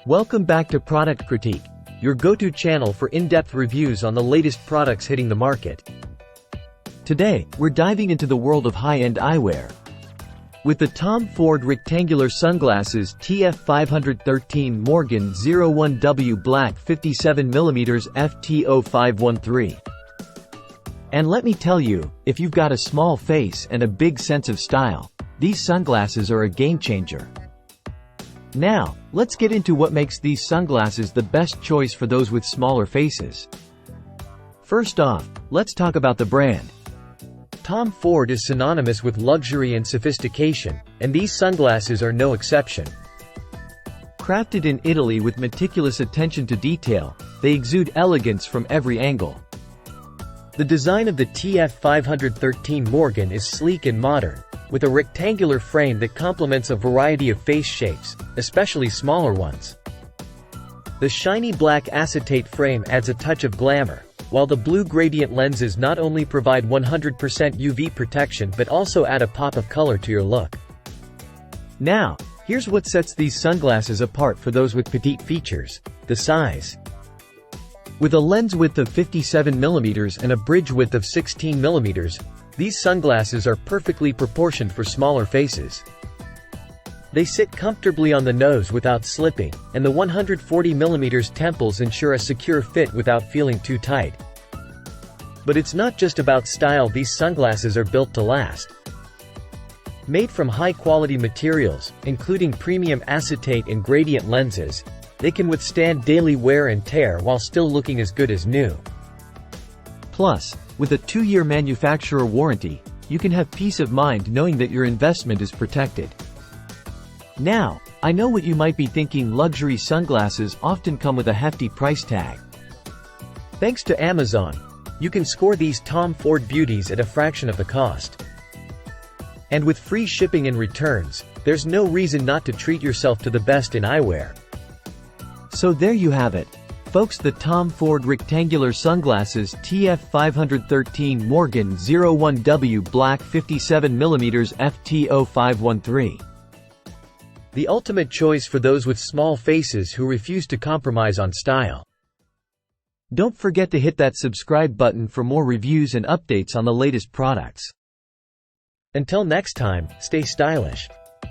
Welcome back to Product Critique, your go-to channel for in-depth reviews on the latest products hitting the market. Today, we're diving into the world of high-end eyewear. With the Tom Ford rectangular sunglasses TF513 Morgan 01W Black 57mm FT0513. And let me tell you, if you've got a small face and a big sense of style, these sunglasses are a game-changer. Now, let's get into what makes these sunglasses the best choice for those with smaller faces. First off, let's talk about the brand. Tom Ford is synonymous with luxury and sophistication, and these sunglasses are no exception. Crafted in Italy with meticulous attention to detail, they exude elegance from every angle. The design of the TF513 Morgan is sleek and modern, with a rectangular frame that complements a variety of face shapes, especially smaller ones. The shiny black acetate frame adds a touch of glamour, while the blue gradient lenses not only provide 100% UV protection but also add a pop of color to your look. Now, here's what sets these sunglasses apart for those with petite features: the size. With a lens width of 57mm and a bridge width of 16mm, these sunglasses are perfectly proportioned for smaller faces. They sit comfortably on the nose without slipping, and the 140mm temples ensure a secure fit without feeling too tight. But it's not just about style, these sunglasses are built to last. Made from high-quality materials, including premium acetate and gradient lenses, they can withstand daily wear and tear while still looking as good as new. Plus, with a 2-year manufacturer warranty, you can have peace of mind knowing that your investment is protected. Now, I know what you might be thinking: luxury sunglasses often come with a hefty price tag. Thanks to Amazon, you can score these Tom Ford beauties at a fraction of the cost. And with free shipping and returns, there's no reason not to treat yourself to the best in eyewear. So there you have it, folks, the Tom Ford rectangular sunglasses TF513 Morgan 01W Black 57mm FT0513. The ultimate choice for those with small faces who refuse to compromise on style. Don't forget to hit that subscribe button for more reviews and updates on the latest products. Until next time, stay stylish.